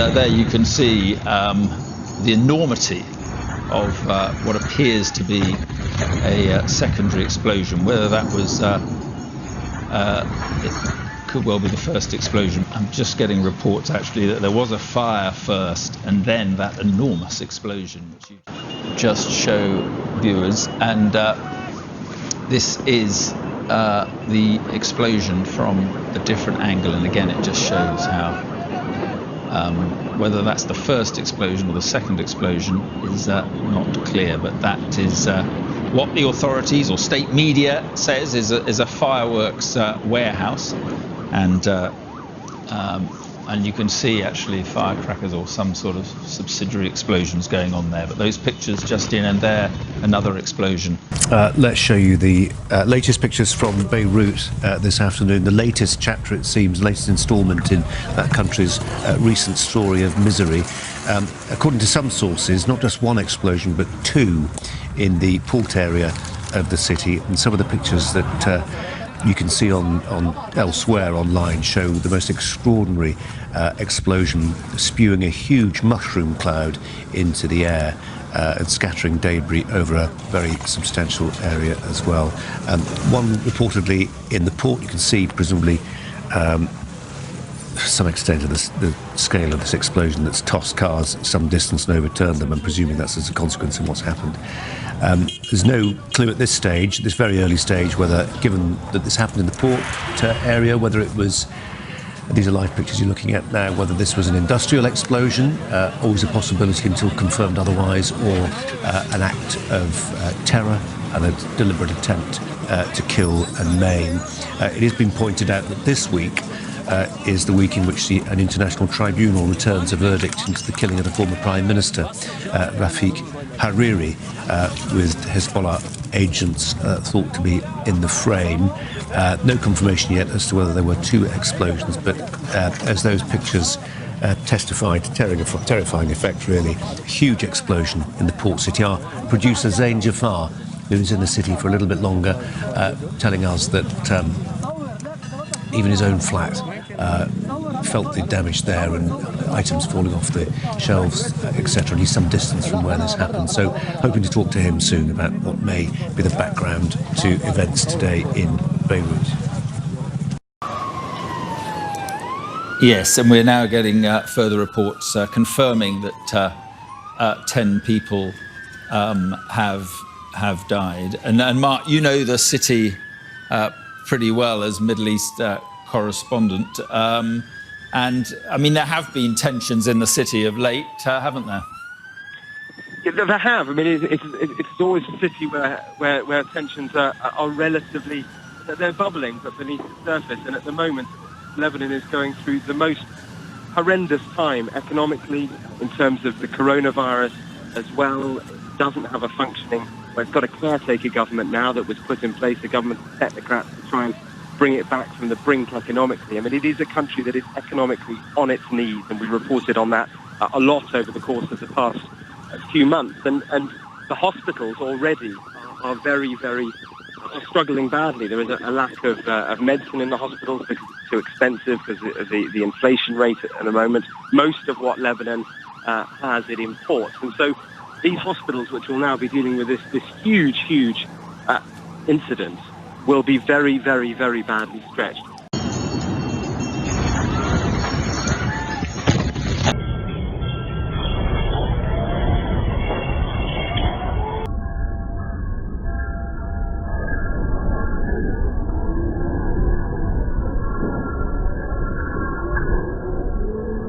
there you can see the enormity of what appears to be a secondary explosion. Whether that was it could well be the first explosion. I'm just getting reports actually that there was a fire first and then that enormous explosion, which you just show viewers. And this is the explosion from a different angle, and again it just shows how whether that's the first explosion or the second explosion is not clear, but that is what the authorities or state media says is a fireworks warehouse, and you can see actually firecrackers or some sort of subsidiary explosions going on there. But those pictures just in, and there another explosion. Let's show you the latest pictures from Beirut this afternoon. The latest chapter, it seems, latest instalment in that country's recent story of misery. According to some sources, not just one explosion, but two in the port area of the city. And some of the pictures that you can see on elsewhere online show the most extraordinary explosion, spewing a huge mushroom cloud into the air and scattering debris over a very substantial area as well. One reportedly in the port. You can see presumably to some extent of the scale of this explosion that's tossed cars some distance and overturned them. I'm presuming that's as a consequence of what's happened. There's no clue at this stage, this very early stage, whether, given that this happened in the port area, whether it was, these are live pictures you're looking at now, whether this was an industrial explosion, always a possibility until confirmed otherwise, or an act of terror and a deliberate attempt to kill and maim. It has been pointed out that this week is the week in which an international tribunal returns a verdict into the killing of the former Prime Minister, Rafik Hariri, with Hezbollah agents thought to be in the frame. No confirmation yet as to whether there were two explosions, but as those pictures testified, terrifying effect really. Huge explosion in the port city. Our producer Zain Jafar, who's in the city for a little bit longer, telling us that even his own flat felt the damage there, and items falling off the shelves, etc. And he's some distance from where this happened. So hoping to talk to him soon about what may be the background to events today in Beirut. Yes, and we're now getting further reports confirming that 10 people have died. And Mark, you know the city pretty well as Middle East correspondent. And I mean, there have been tensions in the city of late, haven't there? Yeah, there have. I mean, it's always a city where tensions are relatively, they're bubbling, but beneath the surface. And at the moment, Lebanon is going through the most horrendous time economically in terms of the coronavirus as well. It doesn't have a functioning, well, it's got a caretaker government now that was put in place, a government of technocrats to try and bring it back from the brink economically. I mean, it is a country that is economically on its knees, and we reported on that a lot over the course of the past few months. And the hospitals already are very, very struggling badly. There is a lack of medicine in the hospitals because it's too expensive, because of the inflation rate at the moment. Most of what Lebanon has, it imports. And so these hospitals, which will now be dealing with this huge incident, will be very, very, very badly stretched.